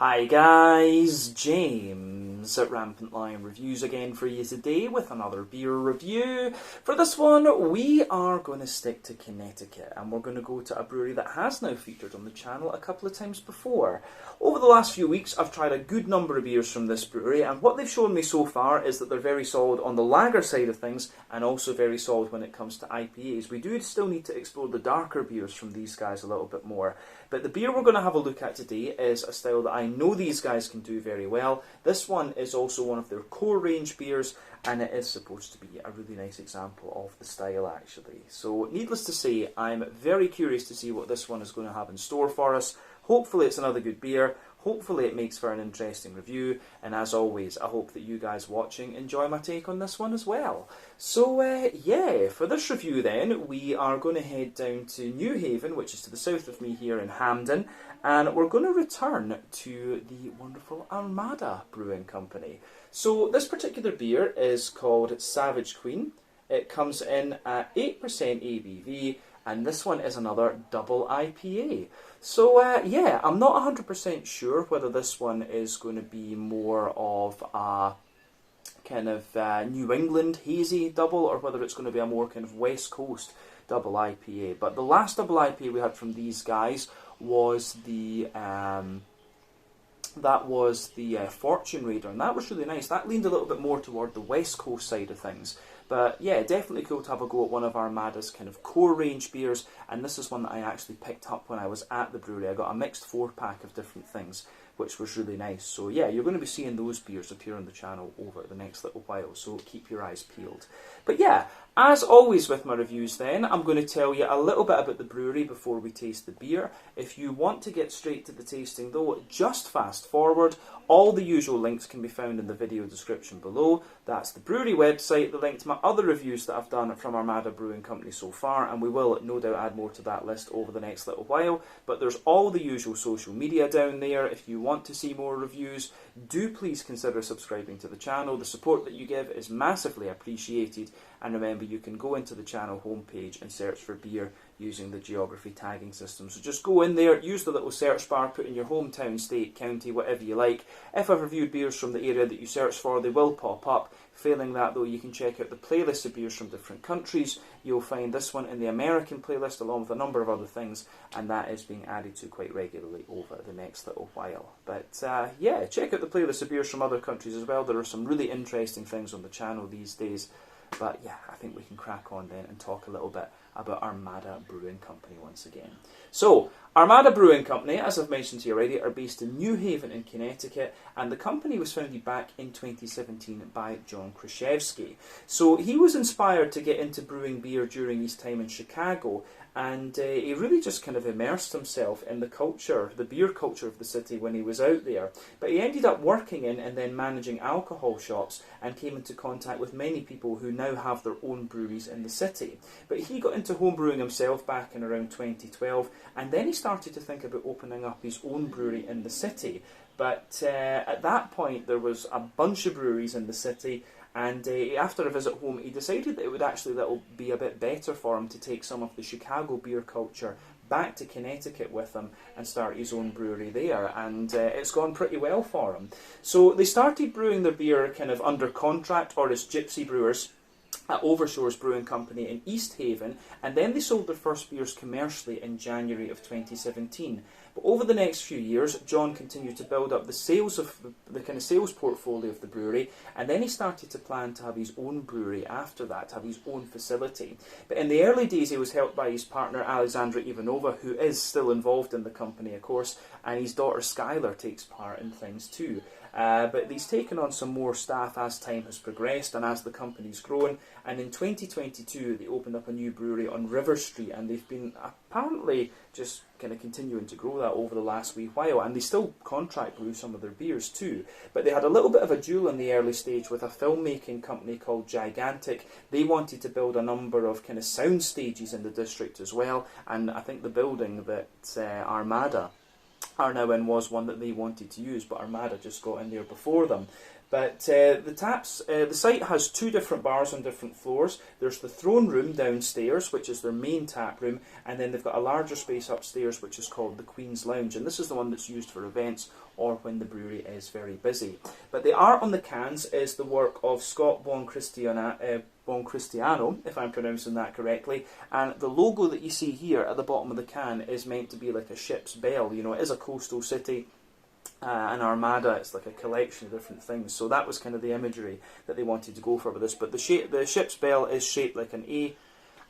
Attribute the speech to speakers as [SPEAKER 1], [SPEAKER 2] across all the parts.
[SPEAKER 1] Hi guys, James at Rampant Lion Reviews again for you today with another beer review. For this one, we are going to stick to Connecticut and we're going to go to a brewery that has now featured on the channel a couple of times before. Over the last few weeks, I've tried a good number of beers from this brewery, and what they've shown me so far is that they're very solid on the lager side of things and also very solid when it comes to IPAs. We do still need to explore the darker beers from these guys a little bit more, but the beer we're going to have a look at today is a style that I know these guys can do very well. This one is also one of their core range beers, and it is supposed to be a really nice example of the style actually. So needless to say, I'm very curious to see what this one is going to have in store for us. Hopefully it's another good beer, hopefully it makes for an interesting review, and as always I hope that you guys watching enjoy my take on this one as well. So yeah, for this review then, we are going to head down to New Haven, which is to the south of me here in Hampden, and we're going to return to the wonderful Armada Brewing Company. So this particular beer is called Savage Queen. It comes in at 8% ABV, and this one is another double IPA. So yeah, I'm not 100% sure whether this one is going to be more of a kind of New England hazy double, or whether it's going to be a more kind of West Coast double IPA. But the last double IPA we had from these guys was the Fortune Raider, and that was really nice. That leaned a little bit more toward the West Coast side of things. But yeah, definitely cool to have a go at one of Armada's kind of core range beers, and this is one that I actually picked up when I was at the brewery. I got a mixed 4-pack of different things, which was really nice. So yeah, you're going to be seeing those beers appear on the channel over the next little while, so keep your eyes peeled. But yeah, as always with my reviews then, I'm going to tell you a little bit about the brewery before we taste the beer. If you want to get straight to the tasting though, just fast forward. All the usual links can be found in the video description below. That's the brewery website, the link to my other reviews that I've done from Armada Brewing Company so far, and we will no doubt add more to that list over the next little while. But there's all the usual social media down there. If you want to see more reviews, do please consider subscribing to the channel. The support that you give is massively appreciated, and remember, you can go into the channel homepage and search for beer using the geography tagging system. So just go in there, use the little search bar, put in your hometown, state, county, whatever you like. If I've reviewed beers from the area that you search for, they will pop up. Failing that though, you can check out the playlist of beers from different countries. You'll find this one in the American playlist along with a number of other things, and that is being added to quite regularly over the next little while. But yeah, check out the playlist of beers from other countries as well. There are some really interesting things on the channel these days. But yeah, I think we can crack on then and talk a little bit about Armada Brewing Company once again. So, Armada Brewing Company, as I've mentioned to you already, are based in New Haven in Connecticut, and the company was founded back in 2017 by John Kraszewski. So he was inspired to get into brewing beer during his time in Chicago, and he really just kind of immersed himself in the culture, the beer culture of the city when he was out there. But he ended up working in and then managing alcohol shops, and came into contact with many people who now have their own breweries in the city. But he got into homebrewing himself back in around 2012, and then he started to think about opening up his own brewery in the city. But at that point there was a bunch of breweries in the city, and after a visit home he decided that it would actually be a bit better for him to take some of the Chicago beer culture back to Connecticut with him and start his own brewery there, and it's gone pretty well for him. So they started brewing their beer kind of under contract or as gypsy brewers at Overshores Brewing Company in East Haven, and then they sold their first beers commercially in January of 2017. But over the next few years, John continued to build up the sales of the kind of sales portfolio of the brewery, and then he started to plan to have his own brewery after that, to have his own facility. But in the early days, he was helped by his partner Alexandra Ivanova, who is still involved in the company, of course, and his daughter Skylar takes part in things too. But he's taken on some more staff as time has progressed and as the company's grown, and in 2022 they opened up a new brewery on River Street, and they've been apparently just kind of continuing to grow that over the last wee while, and they still contract brew some of their beers too. But they had a little bit of a duel in the early stage with a filmmaking company called Gigantic. They wanted to build a number of kind of sound stages in the district as well, and I think the building that Armada are now in was one that they wanted to use, but Armada just got in there before them. But the site has 2 different bars on different floors. There's the throne room downstairs, which is their main tap room, and then they've got a larger space upstairs, which is called the Queen's Lounge, and this is the one that's used for events or when the brewery is very busy. But the art on the cans is the work of Scott Boncristiano, if I'm pronouncing that correctly, and the logo that you see here at the bottom of the can is meant to be like a ship's bell. You know, it is a coastal city. An Armada, it's like a collection of different things. So that was kind of the imagery that they wanted to go for with this. But the ship's bell is shaped like an A,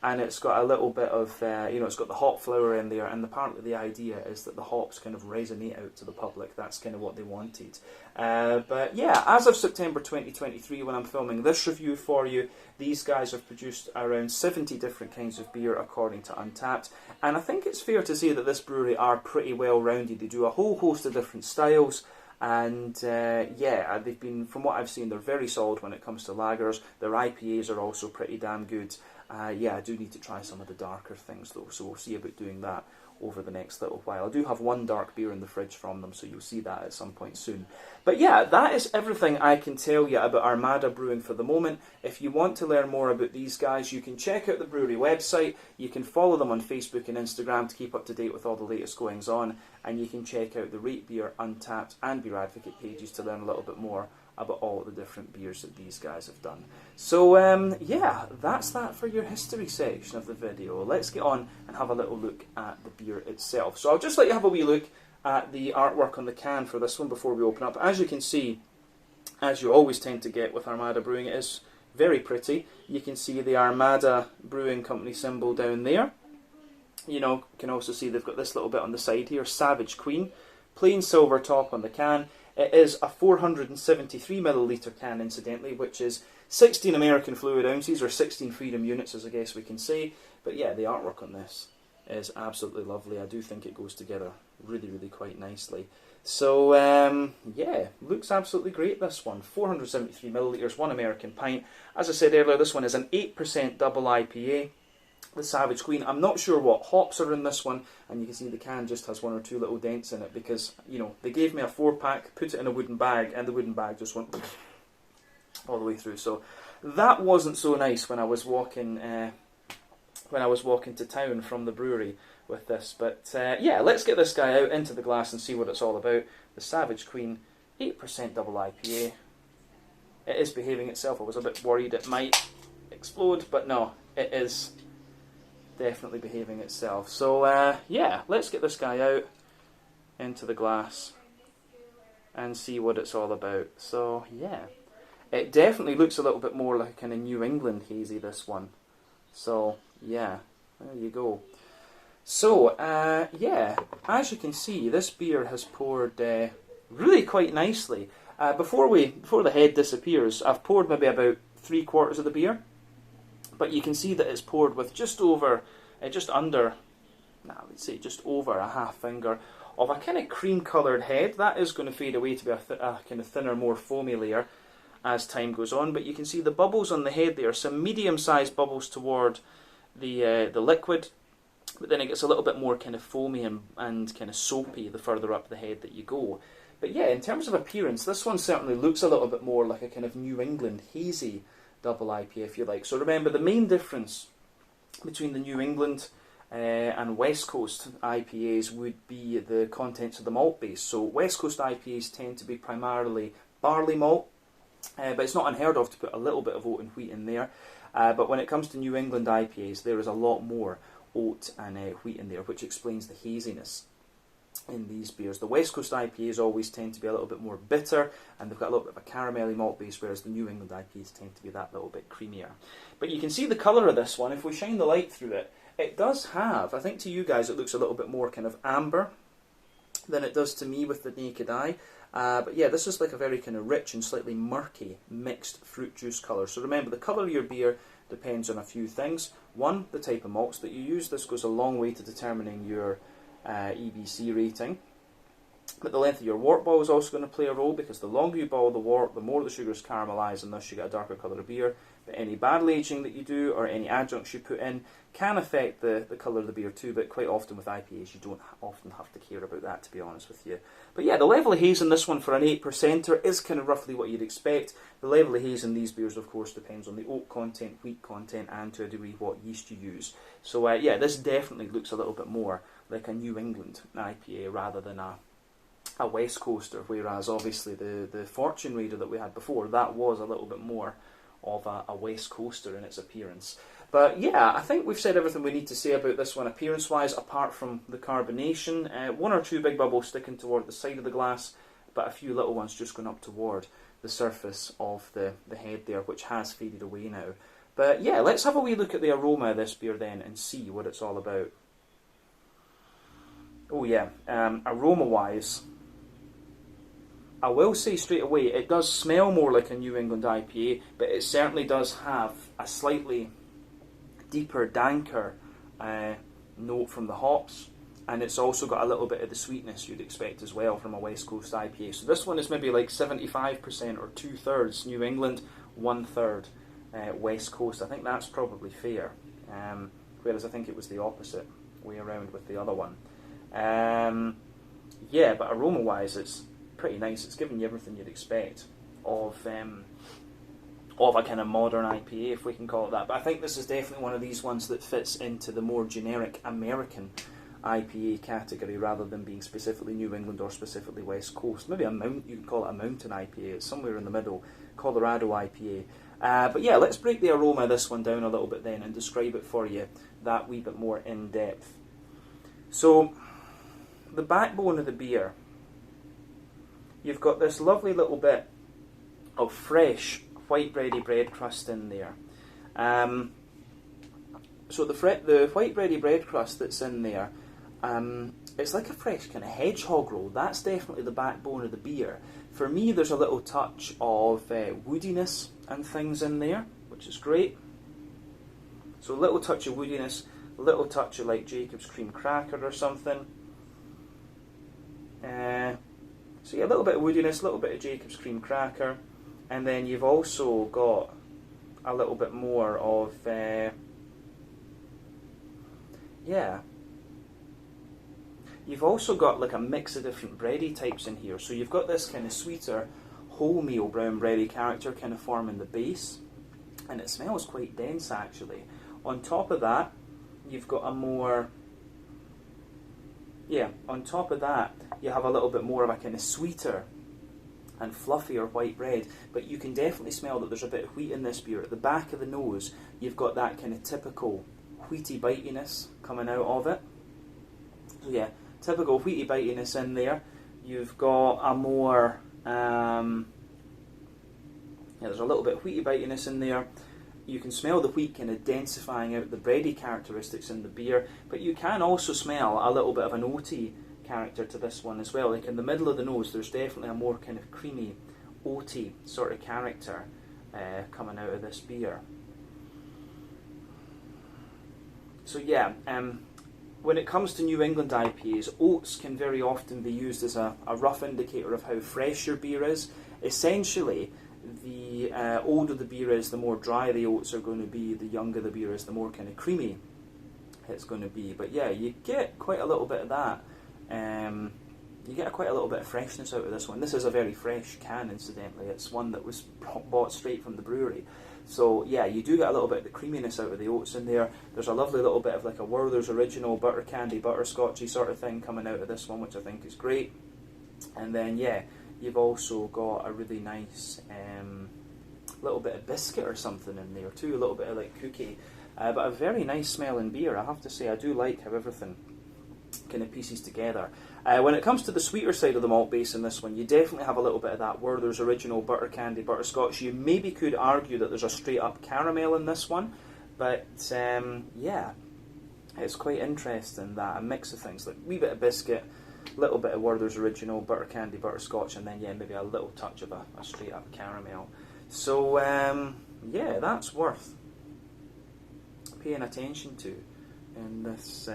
[SPEAKER 1] and it's got a little bit of, it's got the hop flower in there, and apparently the idea is that the hops kind of resonate out to the public. That's kind of what they wanted. But yeah, as of September 2023, when I'm filming this review for you, these guys have produced around 70 different kinds of beer according to Untappd, and I think it's fair to say that this brewery are pretty well rounded. They do a whole host of different styles, and they've been, from what I've seen, they're very solid when it comes to lagers. Their IPAs are also pretty damn good. I do need to try some of the darker things though, so we'll see about doing that over the next little while. I do have one dark beer in the fridge from them, so you'll see that at some point soon. But yeah, that is everything I can tell you about Armada Brewing for the moment. If you want to learn more about these guys, you can check out the brewery website, you can follow them on Facebook and Instagram to keep up to date with all the latest goings on, and you can check out the Rate Beer, Untappd and Beer Advocate pages to learn a little bit more about all the different beers that these guys have done. So yeah, that's that for your history section of the video. Let's get on and have a little look at the beer itself. So I'll just let you have a wee look at the artwork on the can for this one before we open up. As you can see, as you always tend to get with Armada Brewing, it is very pretty. You can see the Armada Brewing Company symbol down there. You can also see they've got this little bit on the side here, Savage Queen. Plain silver top on the can. It is a 473ml can, incidentally, which is 16 American fluid ounces, or 16 freedom units, as I guess we can say. But yeah, the artwork on this is absolutely lovely. I do think it goes together really, really quite nicely. So, yeah, looks absolutely great, this one. 473ml, 1 American pint. As I said earlier, this one is an 8% double IPA. The Savage Queen. I'm not sure what hops are in this one, and you can see the can just has 1 or 2 little dents in it because, they gave me a 4-pack, put it in a wooden bag, and the wooden bag just went all the way through. So that wasn't so nice when I was walking to town from the brewery with this. But yeah, let's get this guy out into the glass and see what it's all about. The Savage Queen, 8% double IPA. It is behaving itself. I was a bit worried it might explode, but no, it is definitely behaving itself. So yeah, let's get this guy out into the glass and see what it's all about. So yeah, it definitely looks a little bit more like a kind of New England hazy, this one. So yeah, there you go. So yeah, as you can see, this beer has poured really quite nicely. Before the head disappears, I've poured maybe about 3/4 of the beer. But you can see that it's poured with just over a half finger of a kind of cream coloured head. That is going to fade away to be a kind of thinner, more foamy layer as time goes on. But you can see the bubbles on the head there, some medium-sized bubbles toward the liquid, but then it gets a little bit more kind of foamy and kind of soapy the further up the head that you go. But yeah, in terms of appearance, this one certainly looks a little bit more like a kind of New England hazy double IPA, if you like. So remember, the main difference between the New England and West Coast IPAs would be the contents of the malt base. So West Coast IPAs tend to be primarily barley malt, but it's not unheard of to put a little bit of oat and wheat in there. But when it comes to New England IPAs, there is a lot more oat and wheat in there, which explains the haziness in these beers. The West Coast IPAs always tend to be a little bit more bitter, and they've got a little bit of a caramelly malt base, whereas the New England IPAs tend to be that little bit creamier. But you can see the colour of this one. If we shine the light through it, it does have, I think to you guys it looks a little bit more kind of amber than it does to me with the naked eye. But yeah, this is like a very kind of rich and slightly murky mixed fruit juice colour. So remember, the colour of your beer depends on a few things. One, the type of malts that you use. This goes a long way to determining your EBC rating. But the length of your wort ball is also going to play a role, because the longer you boil the wort, the more the sugars caramelise, and thus you get a darker colour of beer. But any barrel aging that you do or any adjuncts you put in can affect the colour of the beer too, but quite often with IPAs you don't often have to care about that, to be honest with you. But yeah, the level of haze in this one for an 8% is kind of roughly what you'd expect. The level of haze in these beers, of course, depends on the oak content, wheat content, and to a degree what yeast you use. So yeah, this definitely looks a little bit more like a New England IPA rather than a West Coaster, whereas obviously the Fortune Raider that we had before, that was a little bit more of a West Coaster in its appearance. But yeah, I think we've said everything we need to say about this one appearance-wise, apart from the carbonation. One or two big bubbles sticking toward the side of the glass, but a few little ones just going up toward the surface of the head there, which has faded away now. But yeah, let's have a wee look at the aroma of this beer then and see what it's all about. Oh yeah, aroma-wise, I will say straight away, it does smell more like a New England IPA, but it certainly does have a slightly deeper, danker note from the hops, and it's also got a little bit of the sweetness you'd expect as well from a West Coast IPA. So this one is maybe like 75% or 2/3 New England, 1/3 West Coast. I think that's probably fair, whereas I think it was the opposite way around with the other one. Yeah, but aroma-wise, it's pretty nice. It's giving you everything you'd expect of a kind of modern IPA, if we can call it that. But I think this is definitely one of these ones that fits into the more generic American IPA category rather than being specifically New England or specifically West Coast. Maybe you could call it a mountain IPA. It's somewhere in the middle, Colorado IPA. But yeah, let's break the aroma of this one down a little bit then and describe it for you that wee bit more in depth. So, the backbone of the beer, you've got this lovely little bit of fresh white bready bread crust in there. So the white bready bread crust that's in there, it's like a fresh kind of hedgehog roll. That's definitely the backbone of the beer. For me, there's a little touch of woodiness and things in there, which is great. So a little touch of woodiness, a little touch of like Jacob's cream cracker or something. So yeah, a little bit of woodiness, a little bit of Jacob's cream cracker, and then you've also got a little bit more of you've also got like a mix of different bready types in here. So you've got this kind of sweeter wholemeal brown bready character kind of forming the base, and it smells quite dense actually. On top of that, you've got a more on top of that, you have a little bit more of a kind of sweeter and fluffier white bread, but you can definitely smell that there's a bit of wheat in this beer. At the back of the nose, you've got that kind of typical wheaty bitiness coming out of it. So yeah, typical wheaty bitiness in there. You've got a more, there's a little bit of wheaty bitiness in there. You can smell the wheat kind of densifying out the bready characteristics in the beer, but you can also smell a little bit of an oaty character to this one as well. Like in the middle of the nose, there's definitely a more kind of creamy, oaty sort of character coming out of this beer. So yeah, when it comes to New England IPAs, oats can very often be used as a rough indicator of how fresh your beer is. Essentially, the older the beer is, the more dry the oats are going to be. The younger the beer is, the more kind of creamy it's going to be. But yeah, you get quite a little bit of that. You get quite a little bit of freshness out of this one. This is a very fresh can, incidentally. It's one that was bought straight from the brewery. So yeah, you do get a little bit of the creaminess out of the oats in there. There's a lovely little bit of like a Werther's Original butter candy, butterscotchy sort of thing coming out of this one, which I think is great. And then yeah, you've also got a really nice little bit of biscuit or something in there too, a little bit of like cookie. But a very nice smelling beer, I have to say. I do like how everything kind of pieces together. When it comes to the sweeter side of the malt base in this one, you definitely have a little bit of that Werther's Original butter candy, butterscotch. You maybe could argue that there's a straight up caramel in this one, but yeah, it's quite interesting that a mix of things, like a wee bit of biscuit, little bit of Werther's Original butter candy, butterscotch, and then yeah, maybe a little touch of a straight up caramel. So yeah, that's worth paying attention to in this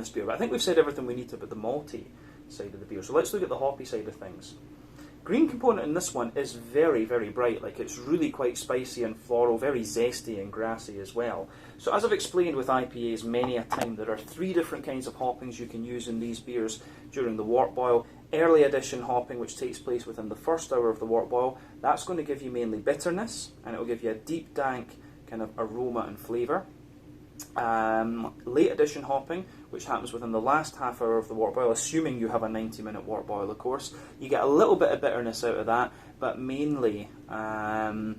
[SPEAKER 1] beer. But I think we've said everything we need to about the malty side of the beer. So let's look at the hoppy side of things. Green component in this one is very, very bright. Like, it's really quite spicy and floral, very zesty and grassy as well. So as I've explained with IPAs many a time, there are 3 different kinds of hoppings you can use in these beers during the wort boil. Early addition hopping, which takes place within the first hour of the wort boil, that's going to give you mainly bitterness, and it will give you a deep, dank kind of aroma and flavour. Late addition hopping, which happens within the last half hour of the wort boil, assuming you have a 90-minute wort boil, of course. You get a little bit of bitterness out of that, but mainly, mainly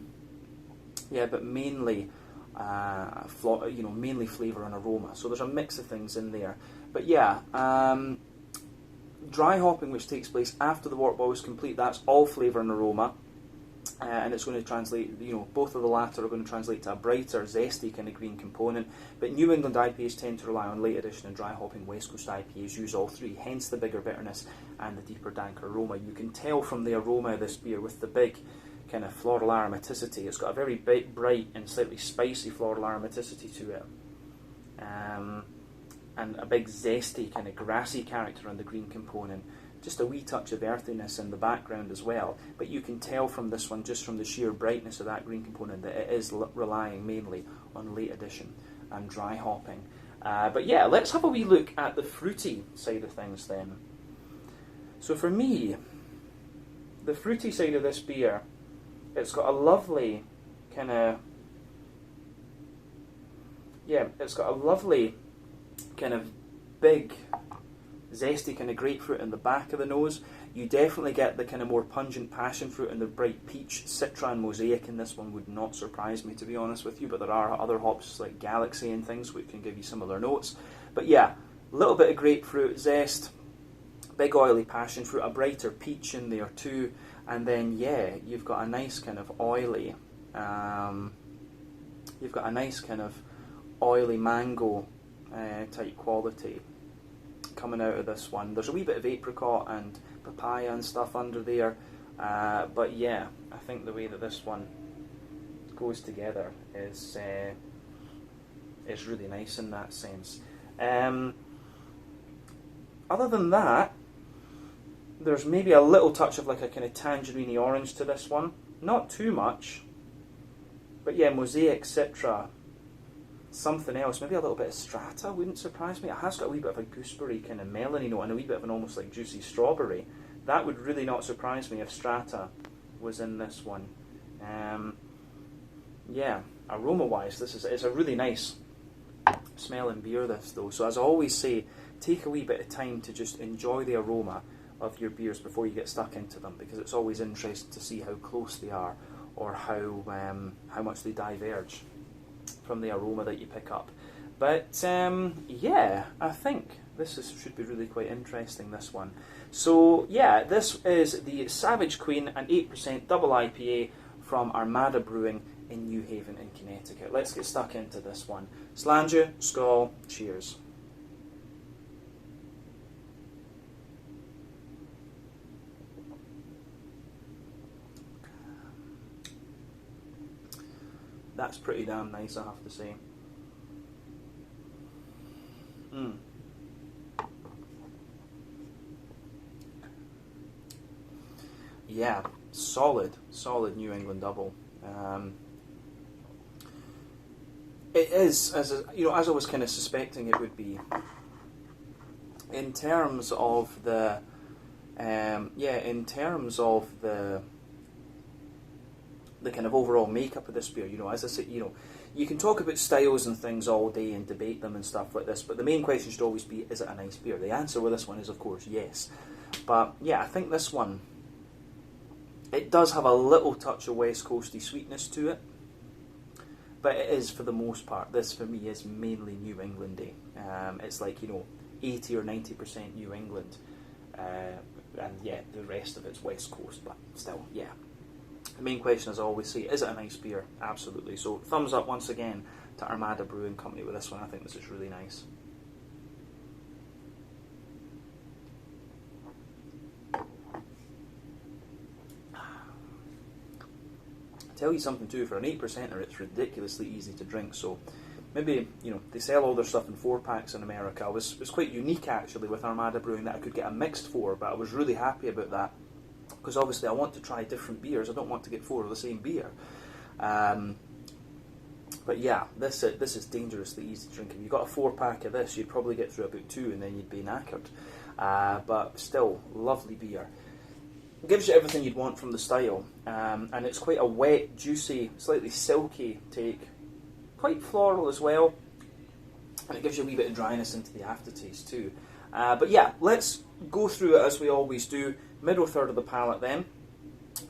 [SPEAKER 1] flavour and aroma. So there's a mix of things in there. But yeah, dry hopping, which takes place after the wort boil is complete, that's all flavour and aroma. And it's going to translate, both of the latter are going to translate to a brighter, zesty kind of green component. But New England IPAs tend to rely on late addition and dry hopping. West Coast IPAs use all 3, hence the bigger bitterness and the deeper, danker aroma. You can tell from the aroma of this beer with the big kind of floral aromaticity. It's got a very big, bright and slightly spicy floral aromaticity to it. And a big zesty kind of grassy character on the green component. Just a wee touch of earthiness in the background as well. But you can tell from this one, just from the sheer brightness of that green component, that it is relying mainly on late addition and dry hopping. But yeah, let's have a wee look at the fruity side of things then. So for me, the fruity side of this beer, it's got a lovely kind of, big, zesty kind of grapefruit in the back of the nose. You definitely get the kind of more pungent passion fruit and the bright peach. Citra and Mosaic in this one would not surprise me, to be honest with you, but there are other hops like Galaxy and things which can give you similar notes. But yeah, a little bit of grapefruit zest, big oily passion fruit, a brighter peach in there too, and then yeah, you've got a nice kind of oily, mango type quality coming out of this one. There's a wee bit of apricot and papaya and stuff under there, but yeah, I think the way that this one goes together is really nice in that sense. Other than that, there's maybe a little touch of like a kind of tangerine orange to this one, not too much, but yeah, Mosaic, Citra, something else, maybe a little bit of strata wouldn't surprise me. It has got a wee bit of a gooseberry kind of melony note and a wee bit of an almost like juicy strawberry. That would really not surprise me if strata was in this one. Yeah, aroma wise, it's a really nice smelling beer, this though. So as I always say, take a wee bit of time to just enjoy the aroma of your beers before you get stuck into them, because it's always interesting to see how close they are or how much they diverge from the aroma that you pick up. But yeah, I think should be really quite interesting, this one. So yeah, this is the Savage Queen, an 8% double IPA from Armada Brewing in New Haven in Connecticut. Let's get stuck into this one. Slàinte, skål, cheers. That's pretty damn nice, I have to say. Yeah, solid New England double. It is, as I was kind of suspecting it would be. In terms of the, the kind of overall makeup of this beer, as I said, you can talk about styles and things all day and debate them and stuff like this, but the main question should always be, is it a nice beer? The answer with this one is, of course, yes. But yeah, I think this one, it does have a little touch of West Coasty sweetness to it, but it is, for the most part, this for me is mainly New Englandy. It's like, 80 or 90% New England, and yeah, the rest of it's West Coast, but still, yeah. The main question, as I always say, is it a nice beer? Absolutely. So thumbs up once again to Armada Brewing Company with this one. I think this is really nice. I'll tell you something too, for an 8%er it's ridiculously easy to drink, so maybe, they sell all their stuff in 4-packs in America. It was quite unique actually with Armada Brewing that I could get a mixed 4, but I was really happy about that. because obviously I want to try different beers. I don't want to get 4 of the same beer. But yeah, this is dangerously easy drinking. If you got a 4-pack of this, you'd probably get through about 2 and then you'd be knackered. But still, lovely beer. It gives you everything you'd want from the style, and it's quite a wet, juicy, slightly silky take. Quite floral as well, and it gives you a wee bit of dryness into the aftertaste too. But yeah, let's go through it as we always do. Middle third of the palate then.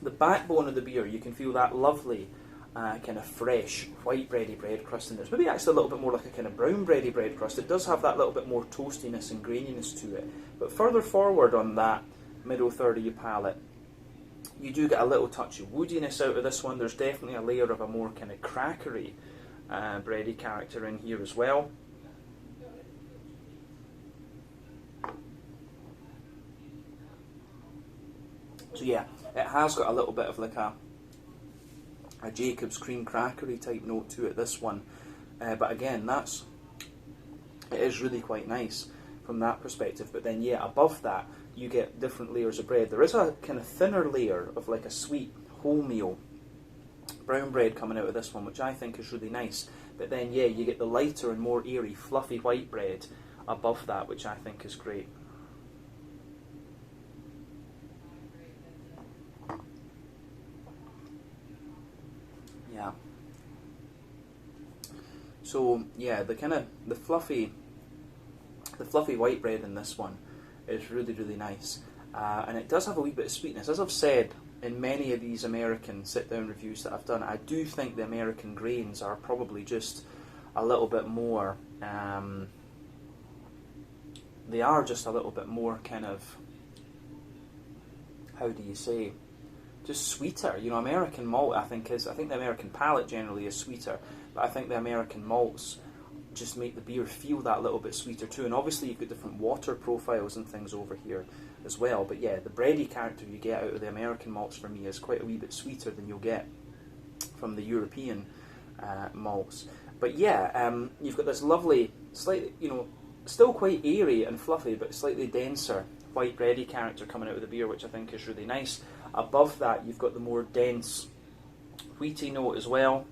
[SPEAKER 1] The backbone of the beer, you can feel that lovely kind of fresh white bready bread crust in there. It's maybe actually a little bit more like a kind of brown bready bread crust. It does have that little bit more toastiness and graininess to it. But further forward on that middle third of your palate, you do get a little touch of woodiness out of this one. There's definitely a layer of a more kind of crackery bready character in here as well. So yeah, it has got a little bit of like a Jacob's cream crackery type note to it, this one. But again, it is really quite nice from that perspective. But then yeah, above that, you get different layers of bread. There is a kind of thinner layer of like a sweet wholemeal brown bread coming out of this one, which I think is really nice. But then yeah, you get the lighter and more airy, fluffy white bread above that, which I think is great. Yeah. So yeah, the fluffy white bread in this one is really, really nice, and it does have a wee bit of sweetness. As I've said in many of these American sit-down reviews that I've done, I do think the American grains are probably just a little bit more. They are just a little bit more kind of, how do you say, just sweeter. You know, American malt I think the American palate generally is sweeter, but I think the American malts just make the beer feel that little bit sweeter too. And obviously you've got different water profiles and things over here as well. But yeah, the bready character you get out of the American malts for me is quite a wee bit sweeter than you'll get from the European malts. But yeah, you've got this lovely, slightly, you know, still quite airy and fluffy, but slightly denser white bready character coming out of the beer, which I think is really nice. Above that, you've got the more dense wheaty note as well.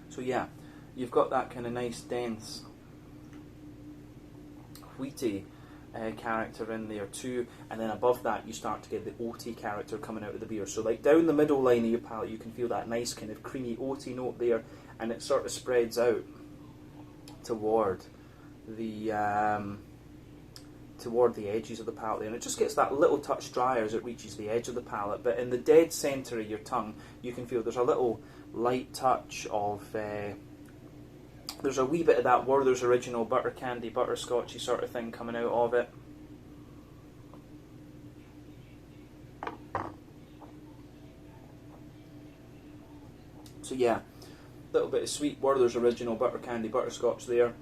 [SPEAKER 1] So yeah, you've got that kind of nice, dense, wheaty character in there too, and then above that you start to get the oaty character coming out of the beer. So like down the middle line of your palate, you can feel that nice kind of creamy oaty note there, and it sort of spreads out toward the edges of the palate there, and it just gets that little touch drier as it reaches the edge of the palate. But in the dead centre of your tongue, you can feel there's a little light touch of there's a wee bit of that Werther's Original butter candy, butterscotchy sort of thing coming out of it. So yeah, a little bit of sweet Werther's Original butter candy, butterscotch there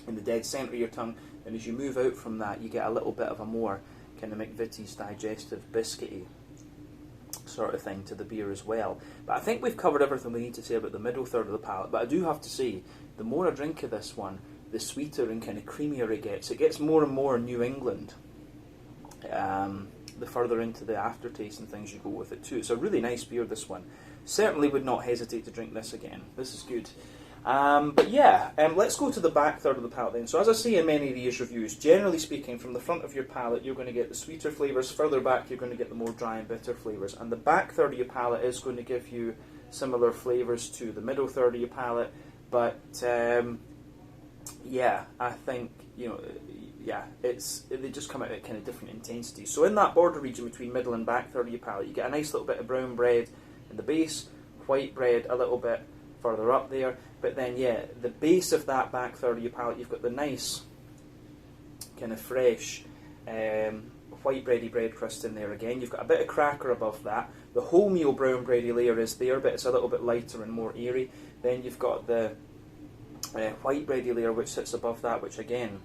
[SPEAKER 1] in the dead centre of your tongue. And as you move out from that, you get a little bit of a more kind of McVitie's digestive biscuity sort of thing to the beer as well. But I think we've covered everything we need to say about the middle third of the palate. But I do have to say, the more I drink of this one, the sweeter and kind of creamier it gets. It gets more and more New England the further into the aftertaste and things you go with it too. It's a really nice beer, this one. Certainly would not hesitate to drink this again. This is good. But yeah, let's go to the back third of the palate then. So as I say in many of these reviews, generally speaking, from the front of your palate you're going to get the sweeter flavours, further back you're going to get the more dry and bitter flavours, and the back third of your palate is going to give you similar flavours to the middle third of your palate. But yeah, I think, you know, yeah, they just come out at kind of different intensities. So in that border region between middle and back third of your palate, you get a nice little bit of brown bread in the base, white bread a little bit further up there. But then, yeah, the base of that back third of your palate, you've got the nice, kind of fresh, white bready bread crust in there again. You've got a bit of cracker above that. The wholemeal brown bready layer is there, but it's a little bit lighter and more airy. Then you've got the white bready layer which sits above that, which again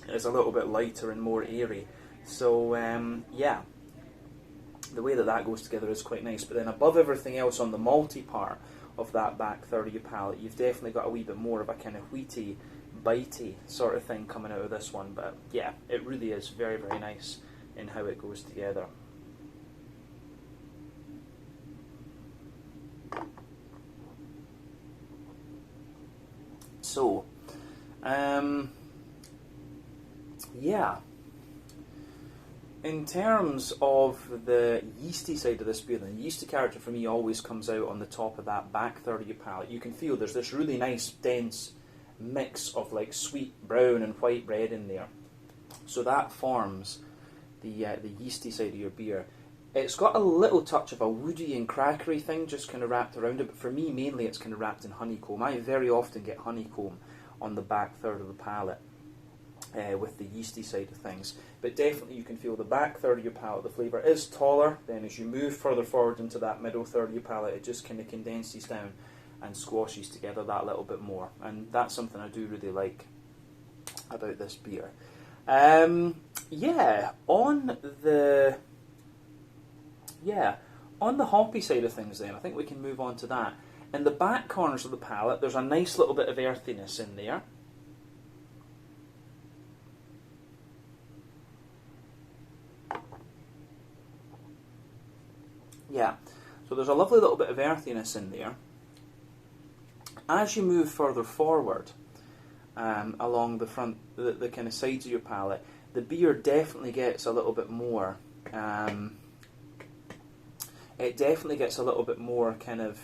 [SPEAKER 1] is a little bit lighter and more airy. So, yeah, the way that goes together is quite nice. But then above everything else on the malty part of that back third of your palate. You've definitely got a wee bit more of a kind of wheaty, bitey sort of thing coming out of this one. But yeah, it really is very, very nice in how it goes together. So, yeah. In terms of the yeasty side of this beer, the yeasty character for me always comes out on the top of that back third of your palate. You can feel there's this really nice, dense mix of like sweet brown and white bread in there. So that forms the yeasty side of your beer. It's got a little touch of a woody and crackery thing just kind of wrapped around it, but for me mainly it's kind of wrapped in honeycomb. I very often get honeycomb on the back third of the palate with the yeasty side of things. But definitely you can feel the back third of your palate, the flavour is taller. Then as you move further forward into that middle third of your palate, it just kind of condenses down and squashes together that little bit more. And that's something I do really like about this beer. On the hoppy side of things then, I think we can move on to that. In the back corners of the palate, there's a nice little bit of earthiness in there. Yeah, so there's a lovely little bit of earthiness in there. As you move further forward along the front, the kind of sides of your palate, the beer definitely gets a little bit more. It definitely gets a little bit more kind of.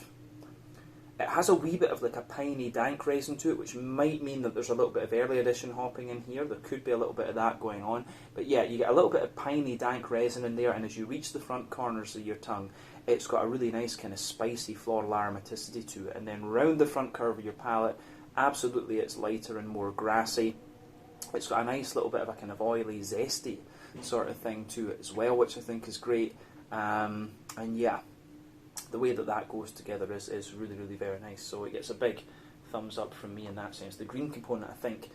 [SPEAKER 1] It has a wee bit of like a piney dank resin to it, which might mean that there's a little bit of early edition hopping in here. There could be a little bit of that going on. But yeah, you get a little bit of piney dank resin in there, and as you reach the front corners of your tongue, it's got a really nice kind of spicy floral aromaticity to it. And then round the front curve of your palate, absolutely it's lighter and more grassy. It's got a nice little bit of a kind of oily, zesty sort of thing to it as well, which I think is great. And yeah, the way that goes together is really, really very nice. So it gets a big thumbs up from me in that sense. The green component, I think,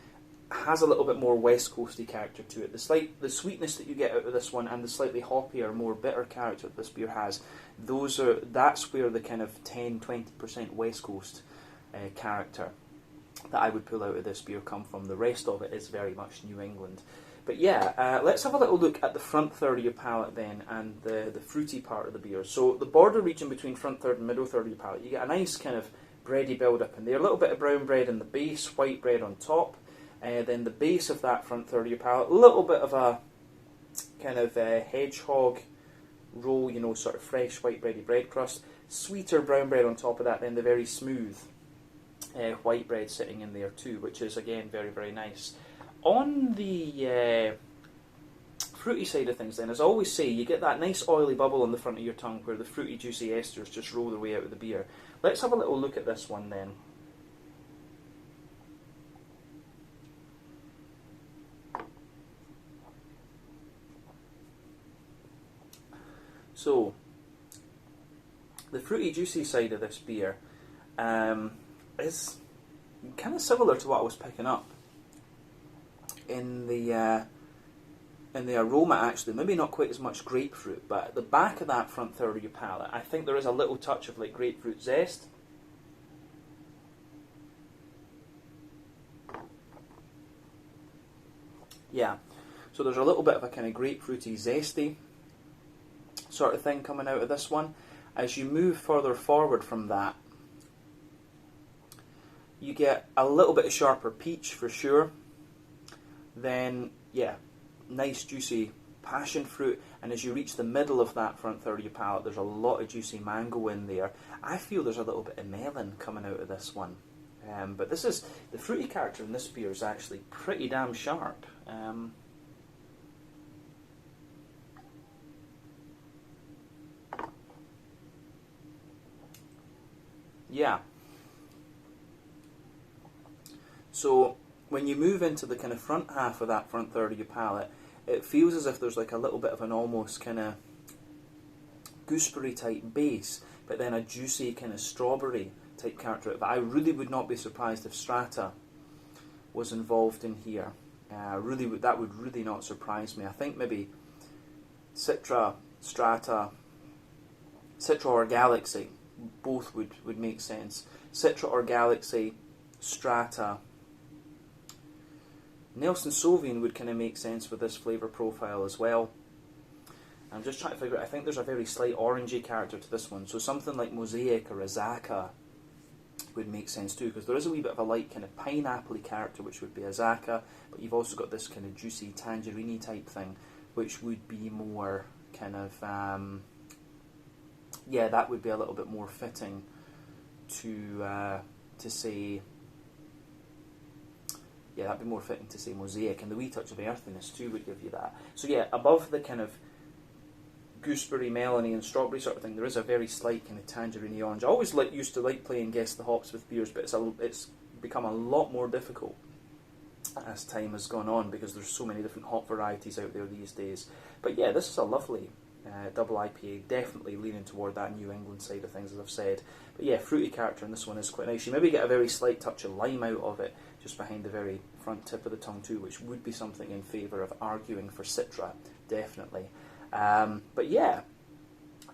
[SPEAKER 1] has a little bit more West Coasty character to it. The sweetness that you get out of this one and the slightly hoppier, more bitter character that this beer has, that's where the kind of 10-20% West Coast character that I would pull out of this beer come from. The rest of it is very much New England. But yeah, let's have a little look at the front third of your palate then, and the fruity part of the beer. So the border region between front third and middle third of your palate, you get a nice kind of bready build-up in there. A little bit of brown bread in the base, white bread on top. Then the base of that front third of your palate, a little bit of a kind of hedgehog roll, you know, sort of fresh white bready bread crust. Sweeter brown bread on top of that, then the very smooth white bread sitting in there too, which is again very, very nice. On the fruity side of things then, as I always say, you get that nice oily bubble on the front of your tongue where the fruity juicy esters just roll their way out of the beer. Let's have a little look at this one then. So, the fruity juicy side of this beer is kind of similar to what I was picking up in the aroma, actually. Maybe not quite as much grapefruit, but at the back of that front third of your palate, I think there is a little touch of like grapefruit zest. Yeah, so there's a little bit of a kind of grapefruity, zesty sort of thing coming out of this one. As you move further forward from that, you get a little bit of sharper peach for sure. Then, yeah, nice juicy passion fruit, and as you reach the middle of that front third of your palate, there's a lot of juicy mango in there. I feel there's a little bit of melon coming out of this one. But this is, the fruity character in this beer is actually pretty damn sharp. Yeah. So when you move into the kind of front half of that front third of your palate, it feels as if there's like a little bit of an almost kind of gooseberry type base, but then a juicy kind of strawberry type character. But I really would not be surprised if Strata was involved in here. That would really not surprise me. I think maybe Citra, Strata, Citra or Galaxy both would make sense. Citra or Galaxy, Strata. Nelson Sauvin would kind of make sense with this flavour profile as well. I'm just trying to figure out, I think there's a very slight orangey character to this one, so something like Mosaic or Azaka would make sense too, because there is a wee bit of a light kind of pineapple-y character, which would be Azaka, but you've also got this kind of juicy tangerine type thing, which would be more kind of, yeah, that would be a little bit more fitting to say, yeah, that'd be more fitting to say Mosaic, and the wee touch of earthiness too would give you that. So yeah, above the kind of gooseberry, melony and strawberry sort of thing, there is a very slight kind of tangerine orange. I always used to like playing Guess the Hops with beers, but it's become a lot more difficult as time has gone on, because there's so many different hop varieties out there these days. But yeah, this is a lovely double IPA, definitely leaning toward that New England side of things, as I've said. But yeah, fruity character in this one is quite nice. You maybe get a very slight touch of lime out of it, just behind the very front tip of the tongue too, which would be something in favour of arguing for Citra, definitely. But yeah,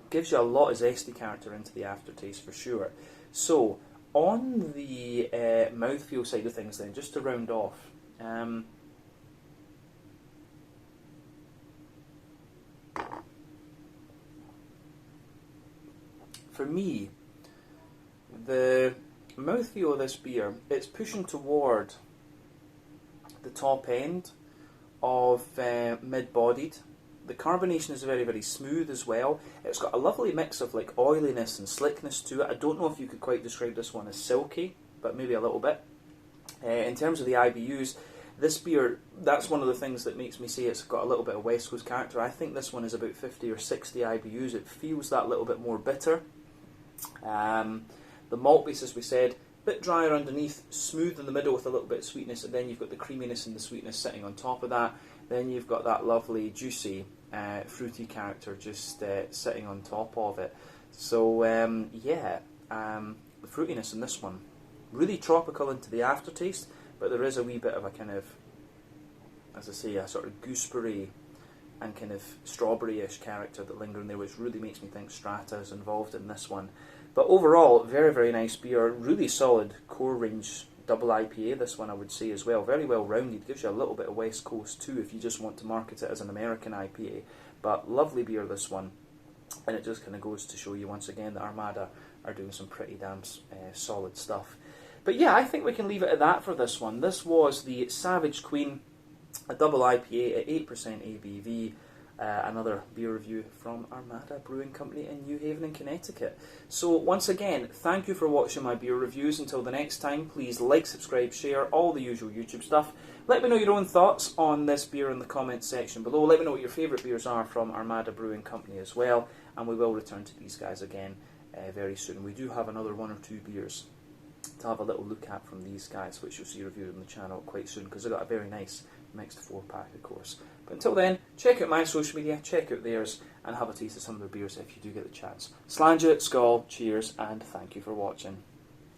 [SPEAKER 1] gives you a lot of zesty character into the aftertaste for sure. So, on the mouthfeel side of things then, just to round off, for me, the mouthfeel of this beer, it's pushing toward the top end of mid-bodied. The carbonation is very, very smooth as well. It's got a lovely mix of like oiliness and slickness to it. I don't know if you could quite describe this one as silky, but maybe a little bit. In terms of the IBUs, this beer, that's one of the things that makes me say it's got a little bit of West Coast character. I think this one is about 50 or 60 IBUs. It feels that little bit more bitter. The malt base, as we said, a bit drier underneath, smooth in the middle with a little bit of sweetness, and then you've got the creaminess and the sweetness sitting on top of that. Then you've got that lovely, juicy, fruity character just sitting on top of it. So, yeah, the fruitiness in this one, really tropical into the aftertaste, but there is a wee bit of a kind of, as I say, a sort of gooseberry and kind of strawberry-ish character that linger in there, which really makes me think Strata is involved in this one. But overall, very, very nice beer, really solid core range double IPA, this one I would say as well. Very well rounded, gives you a little bit of West Coast too if you just want to market it as an American IPA. But lovely beer, this one. And it just kind of goes to show you once again that Armada are doing some pretty damn solid stuff. But yeah, I think we can leave it at that for this one. This was the Savage Queen, a double IPA at 8% ABV. Another beer review from Armada Brewing Company in New Haven in Connecticut. So once again, thank you for watching my beer reviews. Until the next time, please like, subscribe, share, all the usual YouTube stuff. Let me know your own thoughts on this beer in the comments section below. Let me know what your favourite beers are from Armada Brewing Company as well, and we will return to these guys again very soon. We do have another 1 or 2 beers to have a little look at from these guys, which you'll see reviewed on the channel quite soon, because they've got a very nice mixed 4-pack, of course. But until then, check out my social media, check out theirs, and have a taste of some of their beers if you do get the chance. Slàinte, skål, cheers, and thank you for watching.